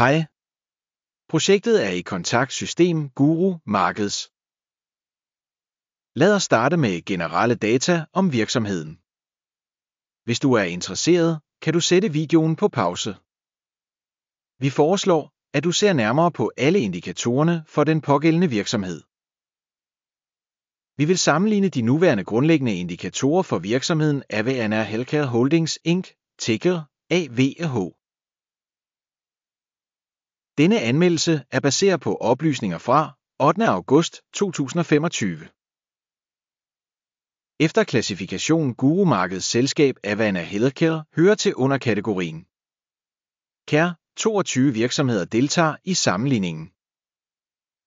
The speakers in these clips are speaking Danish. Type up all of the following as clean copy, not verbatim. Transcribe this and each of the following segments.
Hej. Projektet er i kontakt System Guru Markeds. Lad os starte med generelle data om virksomheden. Hvis du er interesseret, kan du sætte videoen på pause. Vi foreslår, at du ser nærmere på alle indikatorerne for den pågældende virksomhed. Vi vil sammenligne de nuværende grundlæggende indikatorer for virksomheden Avanna Healthcare Holdings Inc., ticker AVH. Denne anmeldelse er baseret på oplysninger fra 8. august 2025. Efter klassifikation Guru Markeds selskab Avanna Healthcare hører til underkategorien CARE. 22 virksomheder deltager i sammenligningen.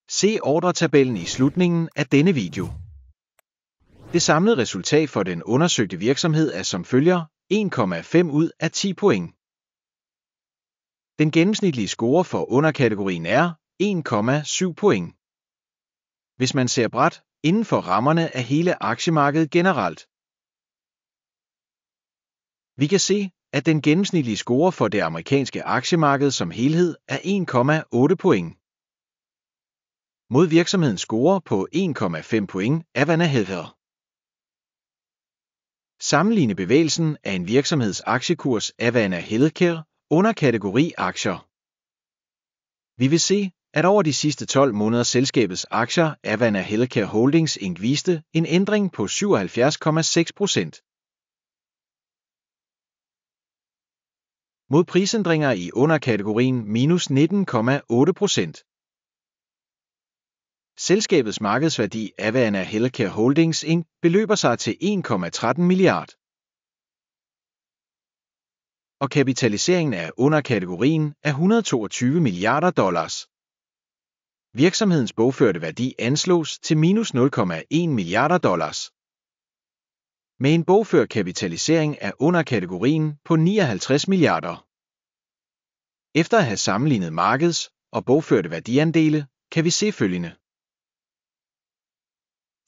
Se ordretabellen i slutningen af denne video. Det samlede resultat for den undersøgte virksomhed er som følger: 1,5 ud af 10 point. Den gennemsnitlige score for underkategorien er 1,7 point. Hvis man ser bredt inden for rammerne af hele aktiemarkedet generelt. Vi kan se, at den gennemsnitlige score for det amerikanske aktiemarked som helhed er 1,8 point. Mod virksomhedens score på 1,5 point Avanna Healthcare. Sammenligne bevægelsen af en virksomheds aktiekurs Avanna Healthcare under kategori aktier. Vi vil se, at over de sidste 12 måneder selskabets aktier Avanna Healthcare Holdings Inc. viste en ændring på 77,6%. Mod prisændringer i underkategorien minus 19,8%. Selskabets markedsværdi Avanna Healthcare Holdings Inc. beløber sig til 1,13 milliard. Og kapitaliseringen af underkategorien er 122 milliarder dollars. Virksomhedens bogførte værdi anslås til minus 0,1 milliarder dollars. Med en bogført kapitalisering af underkategorien på 59 milliarder. Efter at have sammenlignet markeds- og bogførte værdiandele, kan vi se følgende.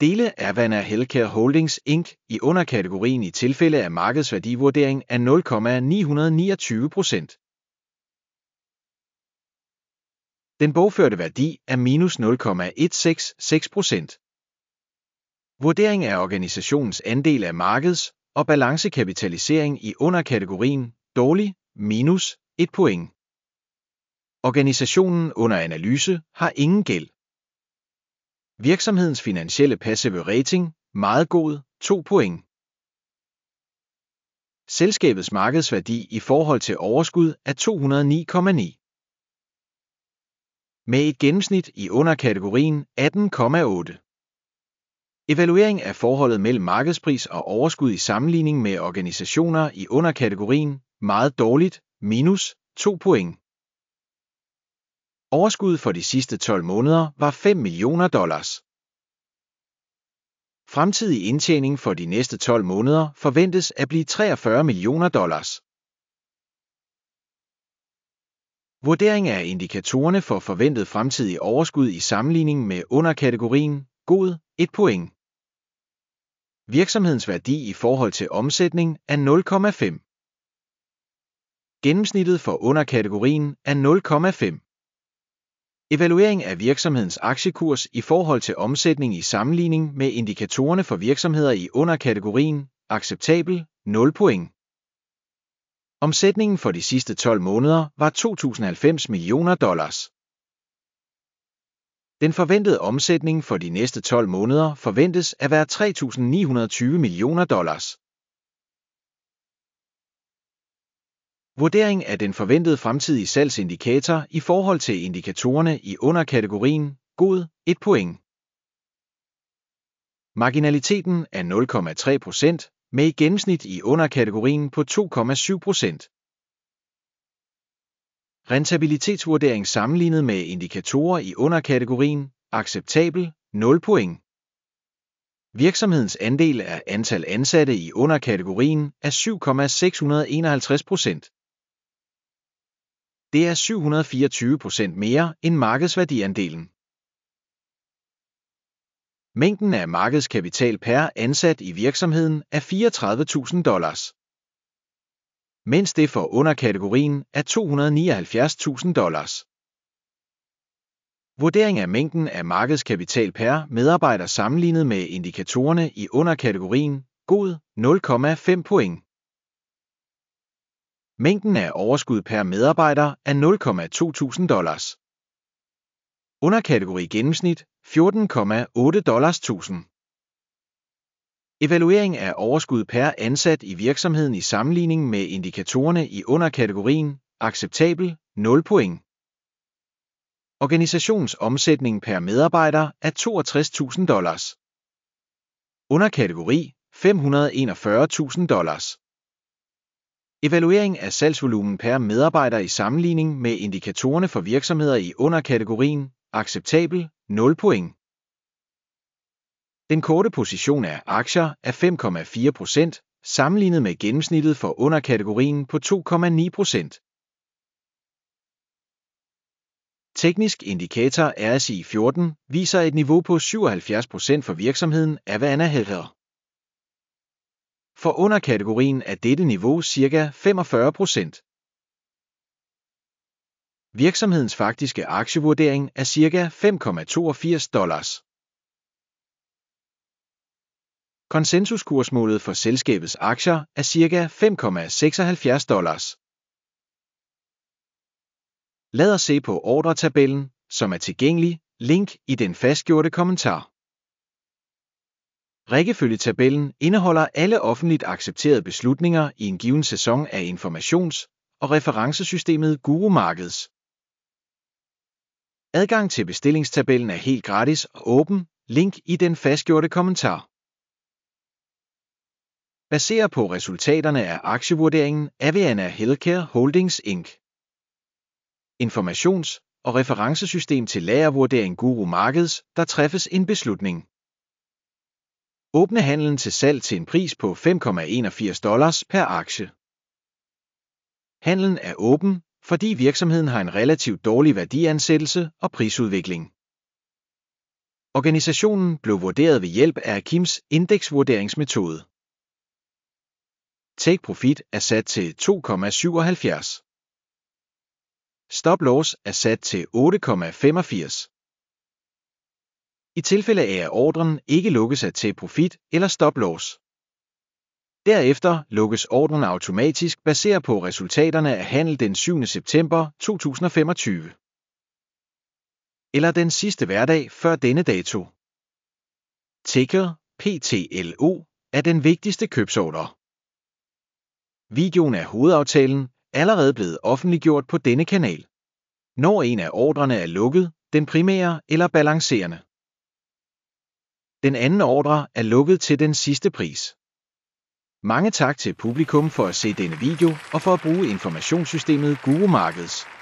Dele Avanna Healthcare Holdings Inc. i underkategorien i tilfælde af markedsværdivurdering er 0,929%. Den bogførte værdi er minus 0,166%. Vurdering af organisationens andel af markeds- og balancekapitalisering i underkategorien dårlig minus 1 point. Organisationen under analyse har ingen gæld. Virksomhedens finansielle passive rating meget god 2 point. Selskabets markedsværdi i forhold til overskud er 209,9. Med et gennemsnit i underkategorien 18,8. Evaluering af forholdet mellem markedspris og overskud i sammenligning med organisationer i underkategorien meget dårligt minus 2 point. Overskud for de sidste 12 måneder var 5 millioner dollars. Fremtidig indtjening for de næste 12 måneder forventes at blive 43 millioner dollars. Vurdering af indikatorerne for forventet fremtidig overskud i sammenligning med underkategorien god 1 point. Virksomhedens værdi i forhold til omsætning er 0,5. Gennemsnittet for underkategorien er 0,5. Evaluering af virksomhedens aktiekurs i forhold til omsætning i sammenligning med indikatorerne for virksomheder i underkategorien acceptabel 0 point. Omsætningen for de sidste 12 måneder var 2.090 millioner dollars. Den forventede omsætning for de næste 12 måneder forventes at være 3.920 millioner dollars. Vurdering af den forventede fremtidige salgsindikator i forhold til indikatorerne i underkategorien god 1 point. Marginaliteten er 0,3% med et gennemsnit i underkategorien på 2,7%. Rentabilitetsvurdering sammenlignet med indikatorer i underkategorien acceptabel 0 point. Virksomhedens andel af antal ansatte i underkategorien er 7,651%. Det er 724% mere end markedsværdiandelen. Mængden af markedskapital per ansat i virksomheden er $34.000. mens det for underkategorien er $279.000. Vurdering af mængden af markedskapital per medarbejder sammenlignet med indikatorerne i underkategorien god 0,5 point. Mængden af overskud per medarbejder er $0,2.000. Underkategori gennemsnit $14,8.000. Evaluering af overskud per ansat i virksomheden i sammenligning med indikatorerne i underkategorien acceptabel 0 point. Organisationsomsætning per medarbejder er $62.000. Underkategori $541.000. Evaluering af salgsvolumen per medarbejder i sammenligning med indikatorerne for virksomheder i underkategorien acceptabel 0 point. Den korte position af aktier er 5,4% sammenlignet med gennemsnittet for underkategorien på 2,9%. Teknisk indikator RSI 14 viser et niveau på 77% for virksomheden Avana Healthcare. For underkategorien er dette niveau ca. 45%. Virksomhedens faktiske aktievurdering er ca. $5,82. Konsensuskursmålet for selskabets aktier er ca. $5,76. Lad os se på ordretabellen, som er tilgængelig, link i den fastgjorte kommentar. Rækkefølgetabellen indeholder alle offentligt accepterede beslutninger i en given sæson af informations- og referencesystemet Guru Markets. Adgang til bestillingstabellen er helt gratis og åben, link i den fastgjorte kommentar. Baseret på resultaterne af aktievurderingen Avana Healthcare Holdings Inc. Informations- og referencesystem til lagervurdering Guru Markets, der træffes en beslutning. Åbne handlen til salg til en pris på $5,81 per aktie. Handlen er åben, fordi virksomheden har en relativt dårlig værdiansættelse og prisudvikling. Organisationen blev vurderet ved hjælp af Akims indeksvurderingsmetode. Take profit er sat til 2,77. Stop loss er sat til 8,85. I tilfælde af at ordren ikke lukkes af take profit eller stop loss. Derefter lukkes ordren automatisk baseret på resultaterne af handel den 7. september 2025. Eller den sidste hverdag før denne dato. Ticker PTLO er den vigtigste købsordre. Videoen af hovedaftalen allerede blevet offentliggjort på denne kanal. Når en af ordrene er lukket, den primære eller balancerende. Den anden ordre er lukket til den sidste pris. Mange tak til publikum for at se denne video og for at bruge informationssystemet Guru Markets.